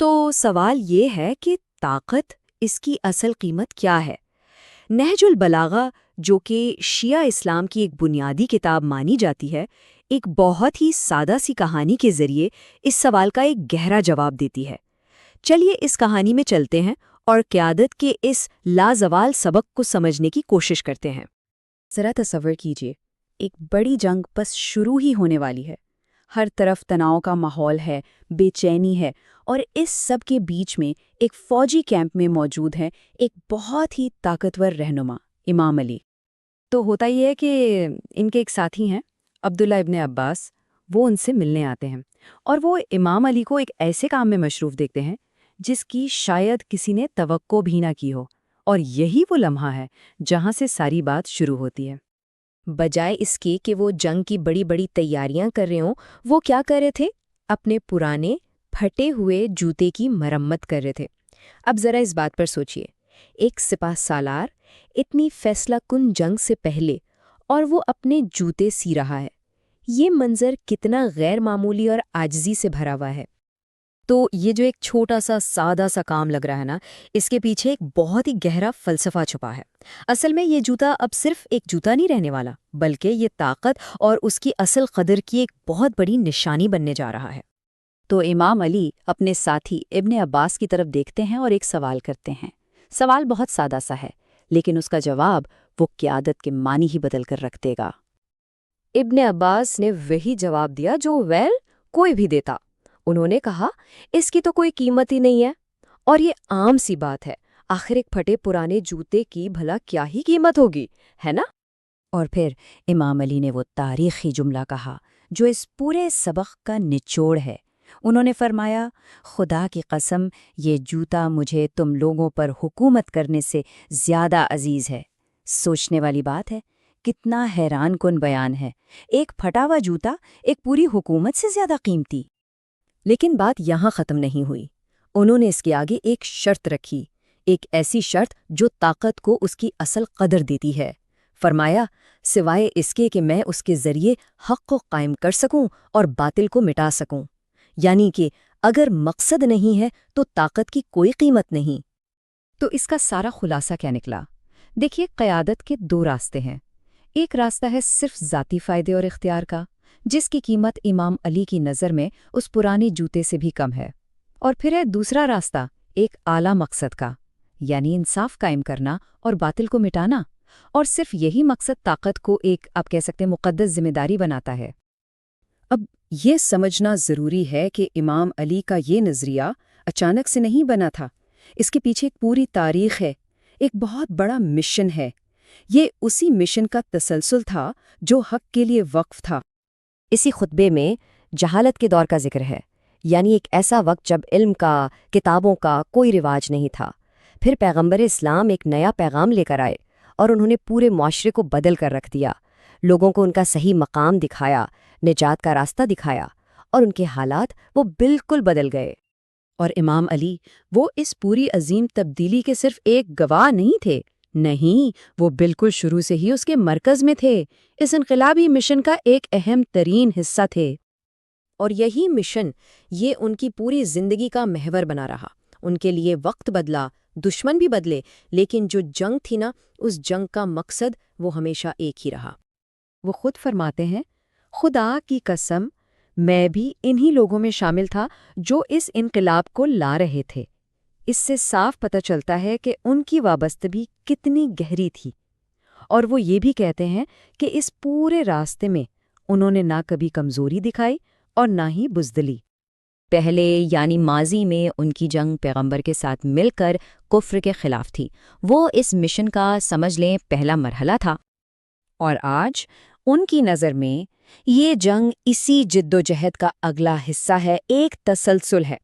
تو سوال یہ ہے کہ طاقت، اس کی اصل قیمت کیا ہے؟ نہج البلاغہ، جو کہ شیعہ اسلام کی ایک بنیادی کتاب مانی جاتی ہے، ایک بہت ہی سادہ سی کہانی کے ذریعے اس سوال کا ایک گہرا جواب دیتی ہے۔ چلیے اس کہانی میں چلتے ہیں اور قیادت کے اس لازوال سبق کو سمجھنے کی کوشش کرتے ہیں۔ ذرا تصور کیجئے، ایک بڑی جنگ بس شروع ہی ہونے والی ہے۔ ہر طرف تناؤ کا ماحول ہے، بے چینی ہے، اور اس سب کے بیچ میں ایک فوجی کیمپ میں موجود ہے ایک بہت ہی طاقتور رہنما، امام علی۔ تو ہوتا یہ ہے کہ ان کے ایک ساتھی ہیں، عبداللہ ابن عباس، وہ ان سے ملنے آتے ہیں اور وہ امام علی کو ایک ایسے کام میں مصروف دیکھتے ہیں جس کی شاید کسی نے توقع بھی نہ کی ہو، اور یہی وہ لمحہ ہے جہاں سے ساری بات شروع ہوتی ہے۔ بجائے اس کے کہ وہ جنگ کی بڑی بڑی تیاریاں کر رہے ہوں، وہ کیا کر رہے تھے؟ اپنے پرانے پھٹے ہوئے جوتے کی مرمت کر رہے تھے۔ اب ذرا اس بات پر سوچئے، ایک سپہ سالار اتنی فیصلہ کن جنگ سے پہلے، اور وہ اپنے جوتے سی رہا ہے۔ یہ منظر کتنا غیر معمولی اور عاجزی سے بھرا ہوا ہے۔ تو یہ جو ایک چھوٹا سا سادہ سا کام لگ رہا ہے نا، اس کے پیچھے ایک بہت ہی گہرا فلسفہ چھپا ہے۔ اصل میں یہ جوتا اب صرف ایک جوتا نہیں رہنے والا، بلکہ یہ طاقت اور اس کی اصل قدر کی ایک بہت بڑی نشانی بننے جا رہا ہے۔ تو امام علی اپنے ساتھی ابن عباس کی طرف دیکھتے ہیں اور ایک سوال کرتے ہیں۔ سوال بہت سادہ سا ہے، لیکن اس کا جواب وہ قیادت کے معنی ہی بدل کر رکھ دے گا۔ ابن عباس نے وہی جواب دیا جو کوئی بھی دیتا۔ انہوں نے کہا، اس کی تو کوئی قیمت ہی نہیں ہے، اور یہ عام سی بات ہے۔ آخر ایک پھٹے پرانے جوتے کی بھلا کیا ہی قیمت ہوگی، ہے نا؟ اور پھر امام علی نے وہ تاریخی جملہ کہا جو اس پورے سبق کا نچوڑ ہے۔ انہوں نے فرمایا، خدا کی قسم، یہ جوتا مجھے تم لوگوں پر حکومت کرنے سے زیادہ عزیز ہے۔ سوچنے والی بات ہے، کتنا حیران کن بیان ہے۔ ایک پھٹا ہوا جوتا ایک پوری حکومت سے زیادہ قیمتی۔ لیکن بات یہاں ختم نہیں ہوئی۔ انہوں نے اس کے آگے ایک شرط رکھی، ایک ایسی شرط جو طاقت کو اس کی اصل قدر دیتی ہے۔ فرمایا، سوائے اس کے کہ میں اس کے ذریعے حق کو قائم کر سکوں اور باطل کو مٹا سکوں، یعنی کہ اگر مقصد نہیں ہے تو طاقت کی کوئی قیمت نہیں۔ تو اس کا سارا خلاصہ کیا نکلا؟ دیکھیے، قیادت کے دو راستے ہیں۔ ایک راستہ ہے صرف ذاتی فائدے اور اختیار کا، جس کی قیمت امام علی کی نظر میں اس پرانے جوتے سے بھی کم ہے۔ اور پھر ہے دوسرا راستہ، ایک اعلیٰ مقصد کا، یعنی انصاف قائم کرنا اور باطل کو مٹانا۔ اور صرف یہی مقصد طاقت کو ایک، آپ کہہ سکتے ہیں، مقدس ذمہ داری بناتا ہے۔ اب یہ سمجھنا ضروری ہے کہ امام علی کا یہ نظریہ اچانک سے نہیں بنا تھا۔ اس کے پیچھے ایک پوری تاریخ ہے، ایک بہت بڑا مشن ہے۔ یہ اسی مشن کا تسلسل تھا جو حق کے لیے وقف تھا۔ اسی خطبے میں جہالت کے دور کا ذکر ہے، یعنی ایک ایسا وقت جب علم کا، کتابوں کا کوئی رواج نہیں تھا۔ پھر پیغمبر اسلام ایک نیا پیغام لے کر آئے، اور انہوں نے پورے معاشرے کو بدل کر رکھ دیا۔ لوگوں کو ان کا صحیح مقام دکھایا، نجات کا راستہ دکھایا، اور ان کے حالات وہ بالکل بدل گئے۔ اور امام علی، وہ اس پوری عظیم تبدیلی کے صرف ایک گواہ نہیں تھے، نہیں، وہ بالکل شروع سے ہی اس کے مرکز میں تھے، اس انقلابی مشن کا ایک اہم ترین حصہ تھے۔ اور یہی مشن، یہ ان کی پوری زندگی کا محور بنا رہا۔ ان کے لیے وقت بدلا، دشمن بھی بدلے، لیکن جو جنگ تھی نا، اس جنگ کا مقصد وہ ہمیشہ ایک ہی رہا۔ وہ خود فرماتے ہیں، خدا کی قسم، میں بھی انہی لوگوں میں شامل تھا جو اس انقلاب کو لا رہے تھے۔ اس سے صاف پتہ چلتا ہے کہ ان کی وابستگی کتنی گہری تھی۔ اور وہ یہ بھی کہتے ہیں کہ اس پورے راستے میں انہوں نے نہ کبھی کمزوری دکھائی اور نہ ہی بزدلی۔ پہلے، یعنی ماضی میں، ان کی جنگ پیغمبر کے ساتھ مل کر کفر کے خلاف تھی۔ وہ اس مشن کا، سمجھ لیں، پہلا مرحلہ تھا۔ اور آج ان کی نظر میں یہ جنگ اسی جد و جہد کا اگلا حصہ ہے، ایک تسلسل ہے۔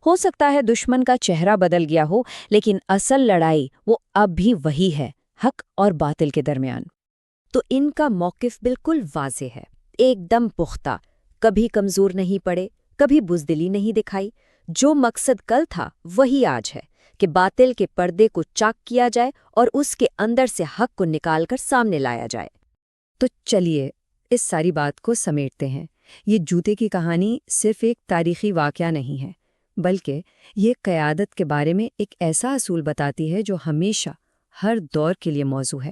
ہو سکتا ہے دشمن کا چہرہ بدل گیا ہو، لیکن اصل لڑائی وہ اب بھی وہی ہے، حق اور باطل کے درمیان۔ تو ان کا موقف بالکل واضح ہے، ایک دم پختہ، کبھی کمزور نہیں پڑے، کبھی بزدلی نہیں دکھائی۔ جو مقصد کل تھا وہی آج ہے، کہ باطل کے پردے کو چاک کیا جائے اور اس کے اندر سے حق کو نکال کر سامنے لایا جائے۔ تو چلیے اس ساری بات کو سمیٹتے ہیں۔ یہ جوتے کی کہانی صرف ایک تاریخی واقعہ نہیں ہے، بلکہ یہ قیادت کے بارے میں ایک ایسا اصول بتاتی ہے جو ہمیشہ ہر دور کے لیے موضوع ہے۔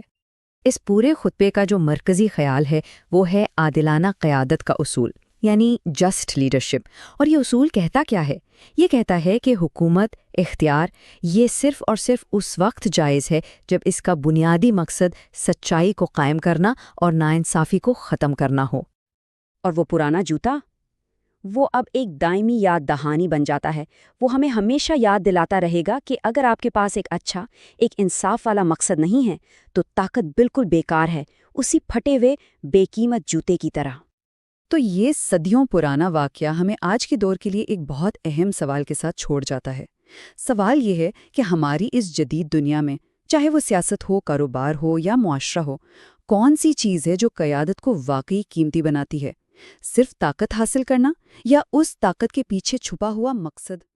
اس پورے خطبے کا جو مرکزی خیال ہے وہ ہے عادلانہ قیادت کا اصول، یعنی جسٹ لیڈرشپ۔ اور یہ اصول کہتا کیا ہے؟ یہ کہتا ہے کہ حکومت، اختیار، یہ صرف اور صرف اس وقت جائز ہے جب اس کا بنیادی مقصد سچائی کو قائم کرنا اور ناانصافی کو ختم کرنا ہو۔ اور وہ پرانا جوتا، وہ اب ایک دائمی یاد دہانی بن جاتا ہے۔ وہ ہمیں ہمیشہ یاد دلاتا رہے گا کہ اگر آپ کے پاس ایک اچھا، ایک انصاف والا مقصد نہیں ہے تو طاقت بالکل بیکار ہے، اسی پھٹے ہوئے بے قیمت جوتے کی طرح۔ تو یہ صدیوں پرانا واقعہ ہمیں آج کے دور کے لیے ایک بہت اہم سوال کے ساتھ چھوڑ جاتا ہے۔ سوال یہ ہے کہ ہماری اس جدید دنیا میں، چاہے وہ سیاست ہو، کاروبار ہو یا معاشرہ ہو، کون سی چیز ہے جو قیادت کو واقعی قیمتی بناتی ہے؟ صرف طاقت حاصل کرنا یا اس طاقت کے پیچھے چھپا ہوا مقصد؟